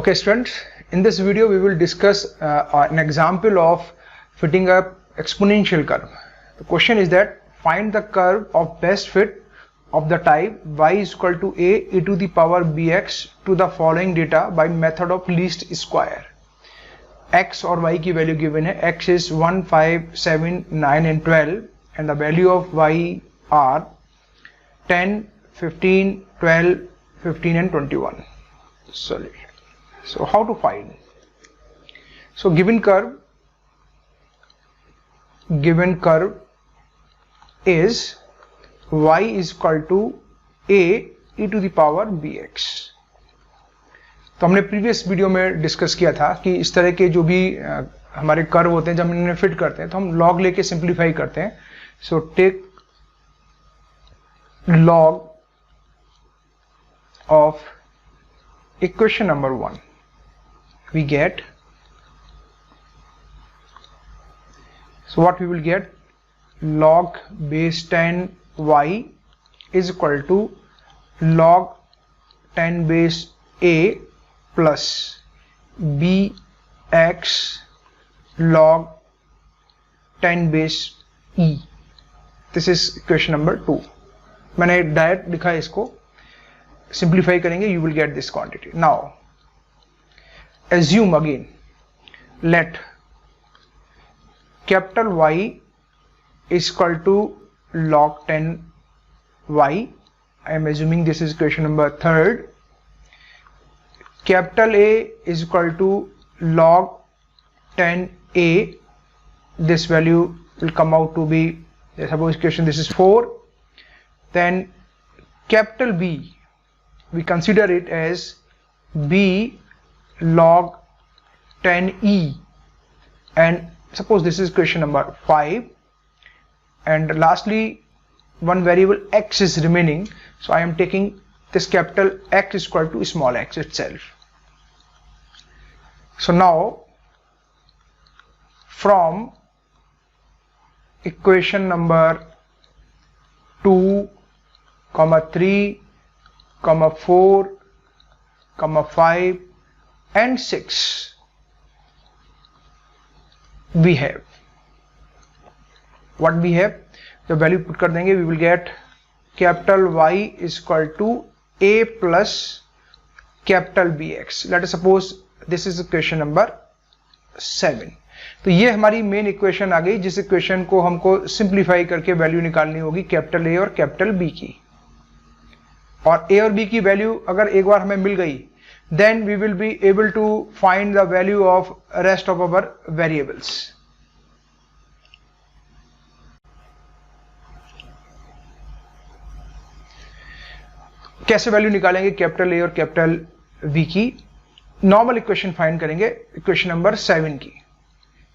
Okay students, in this video we will discuss an example of fitting a exponential curve. The question is that find the curve of best fit of the type y is equal to a e to the power bx to the following data by method of least square. X और y की value given है. X is 1, 5, 7, 9 and 12 and the value of y are 10, 15, 12, 15 and 21. Sorry. So how to find? So given curve is y is equal to a e to the power bx. तो हमने previous video में discuss किया था कि इस तरह के जो भी हमारे कर्व होते हैं जब हम इन्हें फिट करते हैं तो हम लॉग लेके सिंप्लीफाई करते हैं. So take log of equation number 1, we get, so what we will get, log base 10 y is equal to log 10 base a plus bx log 10 base e. This is equation number 2. मैंने direct लिखा है इसको, simplify करेंगे, you will get this quantity. Now assume again, let capital Y is equal to log 10 y. I am assuming this is equation number 3rd. Capital A is equal to log 10 a. This value will come out to be, suppose equation this is 4. Then capital B, we consider it as b log 10e, and suppose this is equation number 5, and lastly one variable x is remaining, so I am taking this capital X is equal to small x itself. So now from equation number 2, 3, 4, 5 and 6 we have what we have. The value put कर देंगे, we will get capital Y is equal to a plus capital bx. Let us suppose this is equation number 7. तो ये हमारी main equation आ गई जिस equation को हमको simplify करके वैल्यू निकालनी होगी कैपिटल ए और कैपिटल बी की. और a और b की वैल्यू अगर एक बार हमें मिल गई, then we will be able to find the value of rest of our variables. कैसे वैल्यू निकालेंगे कैपिटल a और कैपिटल b की? नॉर्मल इक्वेशन फाइंड करेंगे, इक्वेशन नंबर 7 की.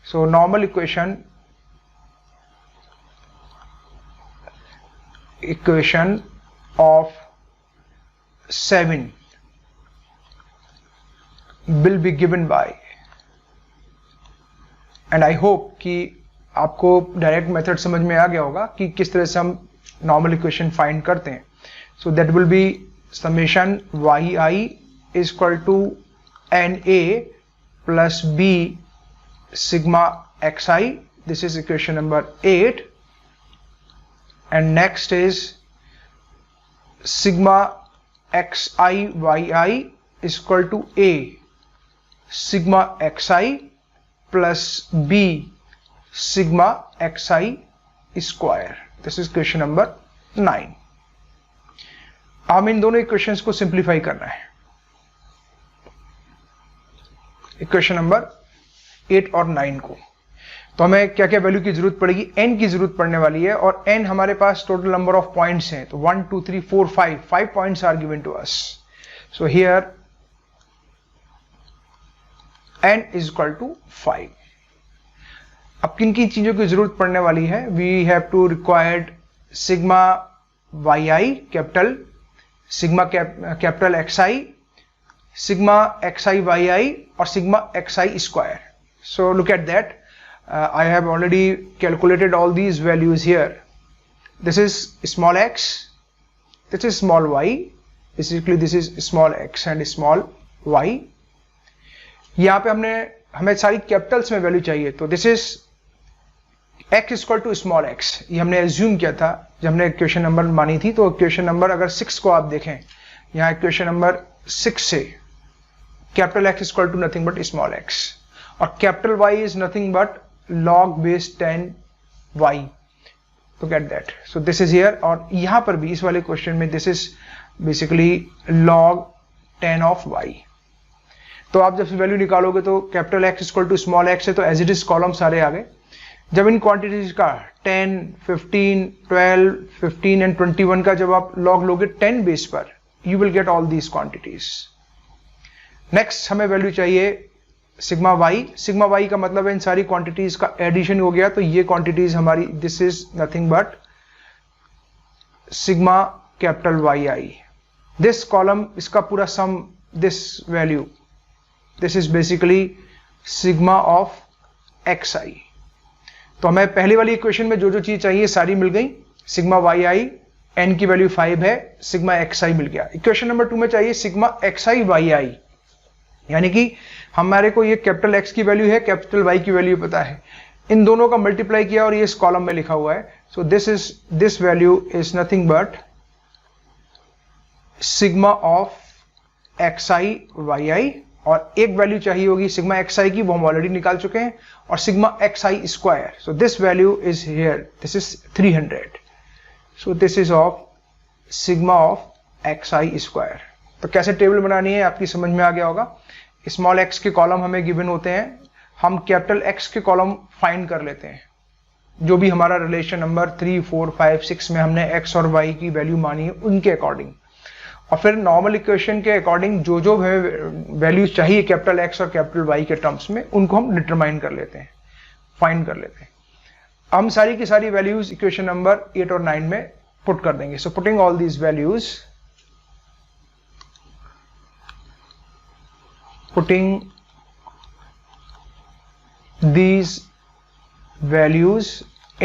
So normal equation of 7 will be given by, and I hope कि आपको direct method समझ में आ गया होगा कि किस तरह से हम नॉर्मल इक्वेशन फाइंड करते हैं. So that will be summation yi is equal to na plus b sigma xi. This is equation number 8, and next is sigma xi yi is equal to a sigma xi plus b sigma xi square. This is question number 9. हम इन दोनों equations को simplify करना है. Equation number 8 और 9 को, तो हमें क्या क्या वैल्यू की जरूरत पड़ेगी? n की जरूरत पड़ने वाली है, और n हमारे पास टोटल नंबर ऑफ पॉइंट्स हैं. तो 1 2 3 4 5 points are given to us. So here n is equal to 5. अब किन की चीजों की जरूरत पड़ने वाली है? We have to required sigma yi capital, sigma capital xi, sigma xi yi और sigma xi square. So look at that. I have already calculated all these values here. This is small x, this is small y, basically this is small x and small y. यहाँ पे हमें सारी Capitals में value चाहिए, तो this is x equal to small x, ये हमने assume किया था जब हमने इक्वेशन नंबर मानी थी। तो इक्वेशन नंबर अगर 6 को आप देखें, यहाँ इक्वेशन नंबर 6 से capital X equal to nothing but small x और capital Y is nothing but log base 10y, तो get that. So this is here, और यहां पर भी इस वाले क्वेश्चन में this is basically log 10 of y। तो आप जब वैल्यू निकालोगे तो capital X equal to small x है, तो एज इट इज कॉलम सारे आ गए। जब इन क्वांटिटीज का 10, 15, 12, 15 एंड 21 का जब आप लॉग लोगे 10 बेस पर, you will get all these quantities. Next हमें वैल्यू चाहिए सिग्मा वाई। सिग्मा वाई का मतलब है इन सारी क्वांटिटीज का एडिशन हो गया, तो ये क्वांटिटीज हमारी, this is nothing but sigma capital Y I. This column, इसका पूरा sum, this value, this is basically sigma of X I. तो हमें पहली वाली इक्वेशन में जो जो चीज चाहिए सारी मिल गई। सिग्मा वाई आई, एन की वैल्यू 5 है, सिग्मा एक्स आई मिल गया। इक्वेशन नंबर 2 में चाहिए सिग्मा एक्स आई वाई आई, यानी कि हमारे को ये कैपिटल एक्स की वैल्यू है, कैपिटल वाई की वैल्यू पता है, इन दोनों का मल्टीप्लाई किया और ये इस कॉलम में लिखा हुआ है। So this value is nothing but sigma of X I Y I, और एक वैल्यू चाहिए होगी सिग्मा एक्स आई की, वो हम ऑलरेडी निकाल चुके हैं, और sigma X I square. So this value is here, this is 300। So this is of sigma of X I square. तो कैसे टेबल बनानी है आपकी समझ में आ गया होगा। स्मॉल एक्स के कॉलम हमें गिवन होते हैं, हम कैपिटल एक्स के कॉलम फाइंड कर लेते हैं, जो भी हमारा रिलेशन नंबर 3, 4, 5, 6 में हमने एक्स और वाई की वैल्यू मानी है उनके अकॉर्डिंग, और फिर नॉर्मल इक्वेशन के अकॉर्डिंग जो जो हमें वैल्यूज चाहिए कैपिटल एक्स और कैपिटल वाई के टर्म्स में, उनको हम डिटरमाइन कर लेते हैं, फाइंड कर लेते हैं। हम सारी की सारी वैल्यूज इक्वेशन नंबर 8 और 9 में पुट कर देंगे। So putting all these values, putting these values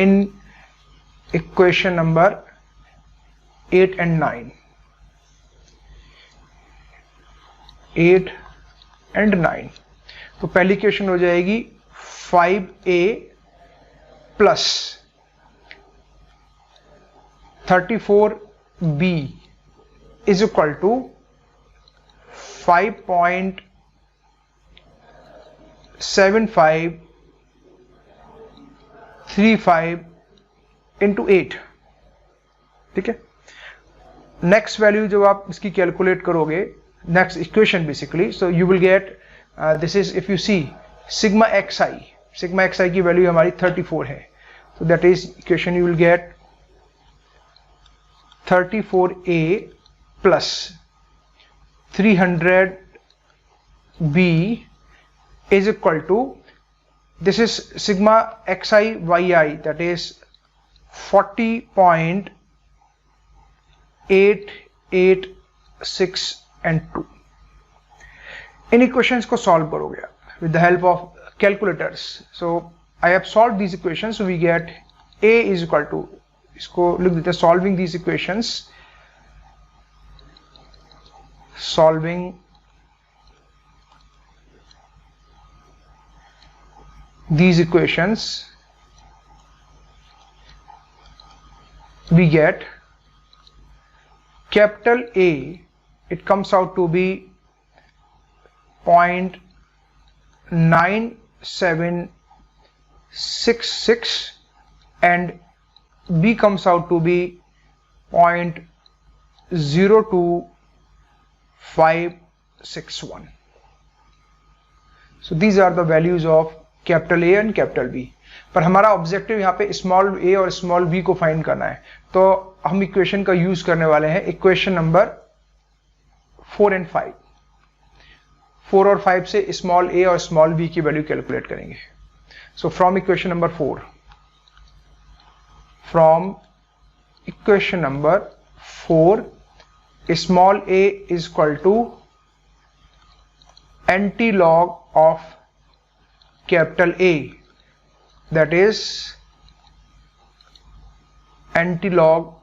in equation number 8 and 9, 8 and 9, तो पहली इक्वेशन हो जाएगी 5a plus 34b is equal to 5.7535 into 8, ठीक है। नेक्स्ट वैल्यू जब आप इसकी कैलकुलेट करोगे, next equation basically, so you will get this is, if you see sigma X I की वैल्यू हमारी 34 है, so that is equation you will get 34a plus 300b is equal to, this is sigma xi yi, that is 40.886 and 2. In equations को solve करोगे with the help of calculators. So I have solved these equations, so we get a is equal to, इसको लिख देते हैं, solving these equations, solving these equations, we get capital A, it comes out to be 0.9766 and B comes out to be 0.02561. So these are the values of capital A and capital B. पर हमारा objective यहाँ पे small a और small B को find करना है, तो हम इक्वेशन का यूज करने वाले हैं इक्वेशन नंबर 4 एंड 5। 4 और 5 से स्मॉल ए और स्मॉल बी की वैल्यू कैलकुलेट करेंगे। So from equation number 4, from equation number 4, small a is equal to anti log of capital A, that is antilog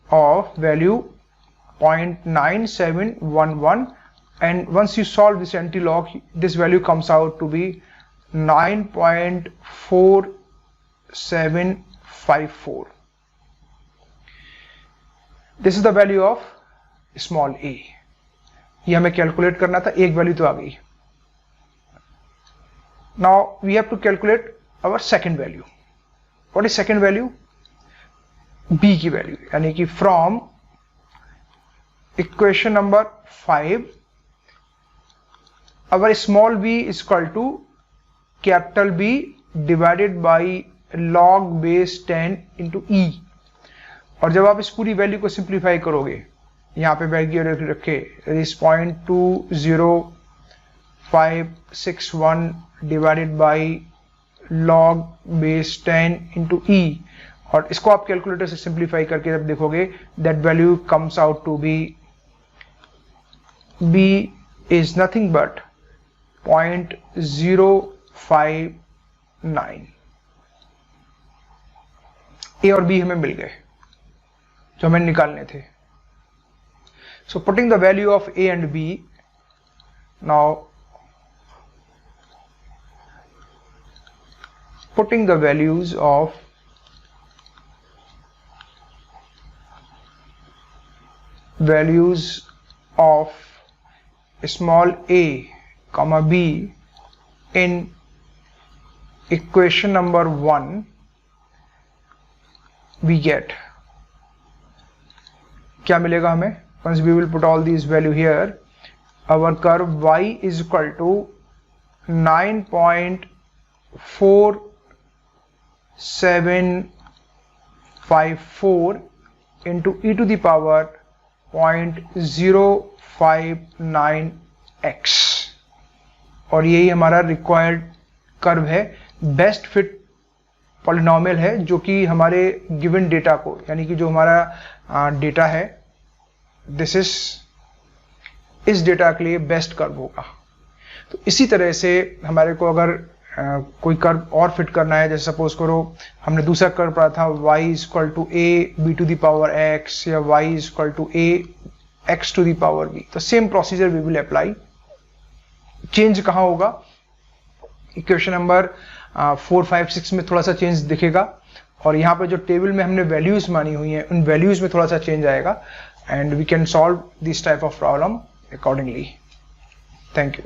of value 0.9711 and once you solve this anti-log, this value comes out to be 9.4754. This is the value of small a. ये हमें calculate करना था, एक value तो आ गई. Now we have to calculate our second value. What is second value? B की value, यानी कि from equation number 5 our small b is equal to capital B divided by log base 10 into e. और जब आप इस पूरी value को simplify करोगे, यहाँ पे वैल्यू रखे इस 0.20561 divided by log base 10 into e, और इसको आप कैलकुलेटर से सिंप्लीफाई करके जब देखोगे, that value comes out to be b is nothing but 0.059. a और b हमें मिल गए जो हमें निकालने थे. So putting the value of a and b, now putting the values of small a comma b in equation number 1, we get, क्या मिलेगा हमें? Once we will put all these value here, our curve y is equal to 9.4754 into e to the power 0.059x, और यही हमारा required curve है. Best fit polynomial है जो कि हमारे गिवन डेटा को, यानी कि जो हमारा डेटा है, दिस इज इस डेटा के लिए बेस्ट कर्व होगा. तो इसी तरह से हमारे को अगर कोई कर्व और फिट करना है, जैसे सपोज करो हमने दूसरा कर्व पढ़ा था y is equal to a b to the power x या y is equal to a x to the power b, तो same procedure we will apply. Change कहाँ होगा? इक्वेशन नंबर 4, 5, 6 में थोड़ा सा चेंज दिखेगा, और यहाँ पे जो टेबल में हमने वैल्यूज मानी हुई हैं उन वैल्यूज में थोड़ा सा चेंज आएगा, and we can solve this type of problem accordingly. Thank you.